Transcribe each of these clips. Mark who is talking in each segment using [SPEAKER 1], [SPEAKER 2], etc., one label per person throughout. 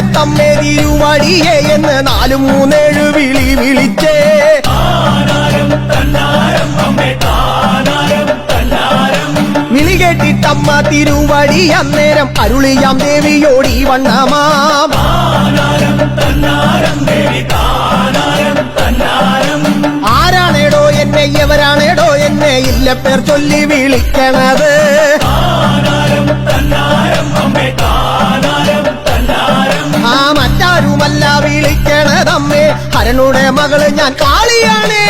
[SPEAKER 1] ഊരകത്തമ്മേ തിരുവടിയെ എന്ന് 437 വിളി വിളിച്ചേ. വിളി കേട്ടിട്ടമ്മ തിരുവടി അന്നേരം അരുളിയാം ദേവിയോടി വണ്ണമാം. ആരാണേടോ എന്നെ എവരാണേടോ എന്നെ ഇല്ല പേർ ചൊല്ലി വിളിക്കണത്. ആ മറ്റാരുമല്ല വിളിക്കണതമ്മേ ഹരനുടെ മകള് ഞാൻ കാളിയാണേ.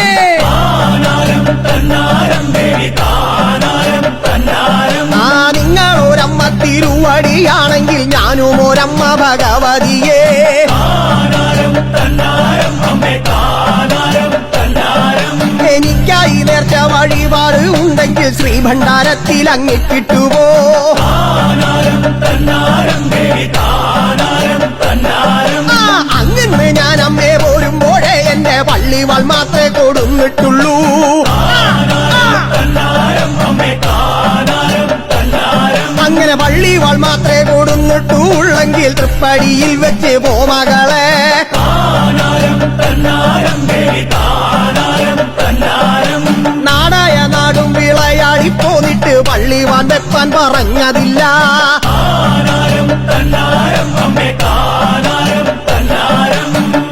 [SPEAKER 1] ആ നിങ്ങളൊരമ്മ തിരുവടിയാണെങ്കിൽ ഞാനും ഒരമ്മ ഭഗവതിയേ. എനിക്കായി നേർച്ച വഴിപാട് ഉണ്ടെങ്കിൽ ശ്രീഭണ്ഡാരത്തിൽ അങ്ങിട്ടിട്ടുപോ. അങ്ങനെ ഞാൻ അമ്മേ പോരുമ്പോഴേ എന്റെ പള്ളിവാൾ മാത്രമേ കൊടുന്നിട്ടുള്ളൂ. അങ്ങനെ പള്ളിവാൾ മാത്രമേ കൊടുന്നിട്ടുള്ളെങ്കിൽ തൃപ്പടിയിൽ വെച്ച് പോ മകളെ. നാടായ നാടും വിളയാടി പോന്നിട്ട് പള്ളിവാൻ വെപ്പാൻ പറഞ്ഞതില്ല.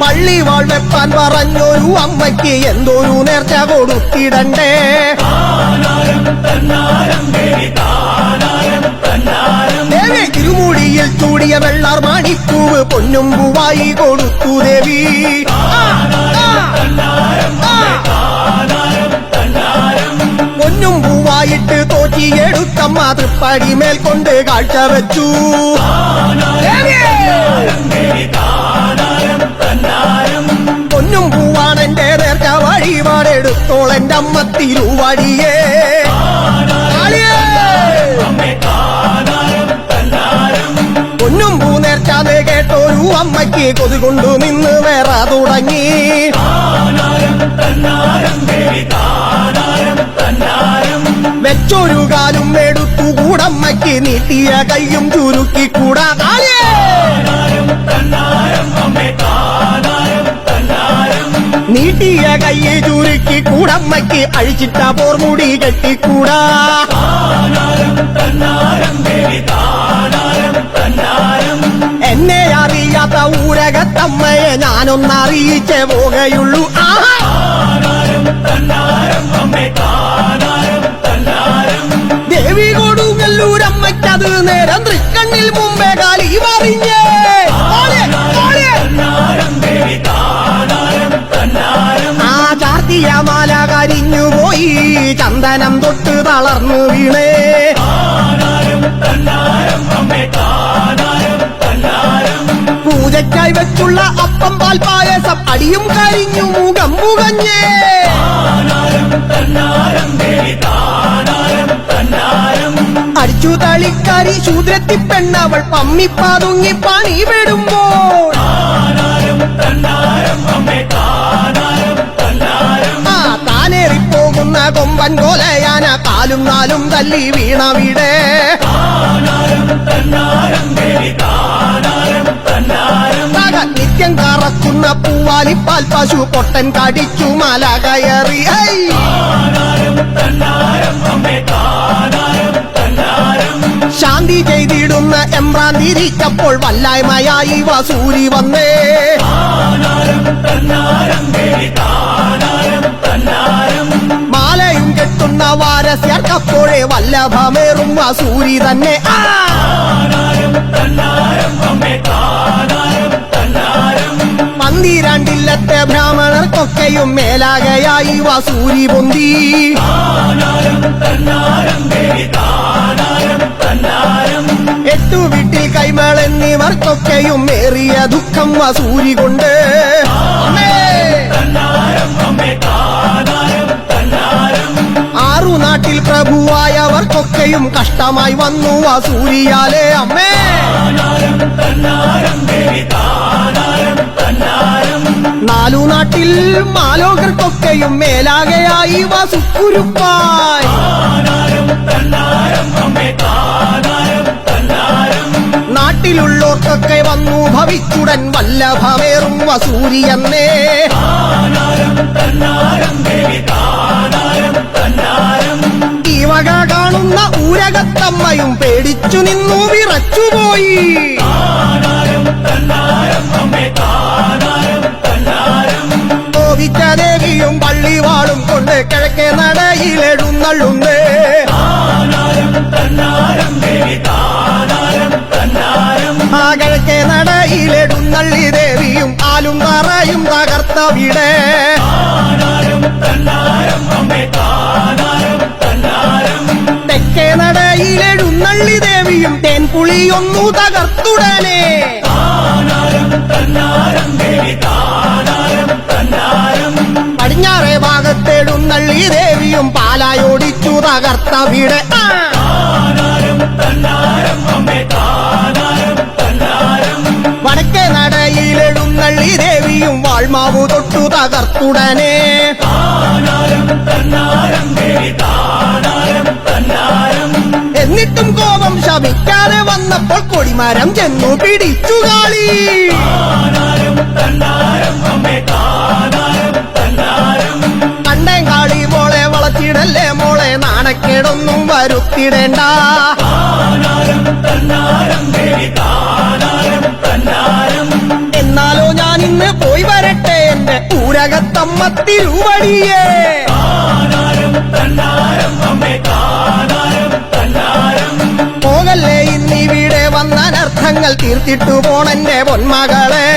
[SPEAKER 1] പള്ളിവാൾ വെപ്പാൻ പറഞ്ഞൊരു അമ്മയ്ക്ക് എന്തൊരു നേർച്ച കൊടുത്തിടണ്ടേ. ദേവി തിരുമുടിയിൽ ചൂടിയ വെള്ളാർ മാണിപ്പൂവ് പൊന്നും പൂവായി കൊടുത്തു ദേവി. പൊന്നും പൂവായിട്ട് തോച്ചിയെടുത്തമ്മ തൃപ്പടി മേൽ കൊണ്ട് കാഴ്ച വെച്ചു. പൊന്നും പൂവാണെന്റെ നേർച്ച വഴിപാടെടുത്തോളെന്റെ അമ്മ തിരുവടിയേ. പൊന്നും പൂ നേർച്ചാതെ കേട്ടൊരു അമ്മയ്ക്ക് കൊതി കൊണ്ടു നിന്ന് വേറെ തുടങ്ങി. വെച്ചൊരു കാലും എടുത്തു കൂടമ്മയ്ക്ക് നീട്ടിയ കൈയും ചുരുക്കിക്കൂടാ. നീട്ടിയ കൈയെ ചുരുക്കി കൂടമ്മയ്ക്ക് അഴിച്ചിട്ട പോർമുടി കെട്ടിക്കൂടാ. എന്നെ അറിയാത്ത ഊരകത്തമ്മയെ ഞാനൊന്നറിയിച്ചേ പോകയുള്ളൂ. ദേവി കൊടുങ്ങല്ലൂരമ്മയ്ക്കത് നേരം തൃക്കണ്ണിൽ മുമ്പേ കാലി മറിഞ്ഞേ. ആ ചാർത്തിയ മാല കരിഞ്ഞുപോയി ചന്ദനം തൊട്ട് തളർന്നു വീണേ. പൂജയ്ക്കായി വെച്ചുള്ള അപ്പം പാൽ പായസം അടിയും കരിഞ്ഞു മുഖം പുകഞ്ഞേ. അടിച്ചു തളിക്കാരി ശൂദ്രത്തി പെണ്ണവൾ പമ്മിപ്പാതുങ്ങി പണി വിടുമ്പോൾ താനേറിപ്പോകുന്ന കൊമ്പൻ കോലയാന കാലും നാലും തല്ലി വീണ വീടേ. നിത്യം കറക്കുന്ന പൂവാലിപ്പാൽ പശു പൊട്ടൻ കടിച്ചു മല കയറി. ശാന്തി ചെയ്തിടുന്ന എമ്പ്രാന്തിരിച്ചപ്പോൾ വല്ലായ്മയായി വസൂരി വന്നേ. മാലയും കെട്ടുന്ന വാരസ്യർക്കപ്പോഴേ വല്ലഭമേറും വസൂരി തന്നെ. പന്തിരണ്ടില്ലത്തെ ബ്രാഹ്മണർക്കൊക്കെയും മേലാകയായി വസൂരി പൊന്തി. എട്ടു വീട്ടിൽ കൈമളെന്നിവർക്കൊക്കെയും ഏറിയ ദുഃഖം വസൂരി കൊണ്ട്. ആറു നാട്ടിൽ പ്രഭുവായവർക്കൊക്കെയും കഷ്ടമായി വന്നു വസൂരിയാലേ. അമ്മേ നാലു നാട്ടിൽ മാലോകർക്കൊക്കെയും മേലാകയായി വസുക്കുരുപ്പായി. നാട്ടിലുള്ളോർക്കൊക്കെ വന്നു ഭവിച്ചുടൻ വല്ലഭമേറും വസൂരിയെന്നേ. ഈ വക കാണുന്ന ഊരകത്തമ്മയും പേടിച്ചു നിന്നു വിറച്ചുപോയി. കോപിച്ച ദേവിയും പള്ളിവാളും കൊണ്ട് കിഴക്കേ നടയിലെഴുന്നള്ളുന്നേ. ആ കിഴക്കേ നടയിലെഴുന്നള്ളി ദേവിയും ആലും തറയും തകർത്തവിടെ. തെക്കേ നടയിലെഴുന്നള്ളി ദേവിയും തേൻപുളിയൊന്നു തകർത്തുടനെ. പടിഞ്ഞാറേ ഭാഗത്തെഴുന്നള്ളി ദേവിയും പാലായോടിച്ചു തകർത്തവിടെ. വടക്കേ നടയിലെഴുന്നള്ളി ദേവിയും വാൾമാവു തൊട്ടു തകർത്തുടനെ. എന്നിട്ടും കോപം ശമിക്കാതെ വന്നപ്പോൾ കൊടിമരം ചെന്നു പിടിച്ചു കാളി. കണ്ടേൻ കാളി മോളെ വളച്ചിടല്ലേ മോളെ, നാണക്കേടൊന്നും വരുത്തിടേണ്ട. എന്നാലോ ഞാൻ ഇന്ന് പോയി വരട്ടെ എന്റെ ഊരകത്തമ്മ തിരുവടിയേ. പോകല്ലേ ഇന്നിവിടെ വന്ന അനർത്ഥങ്ങൾ തീർത്തിട്ടു പോണെന്റെ പൊന്മകളെ.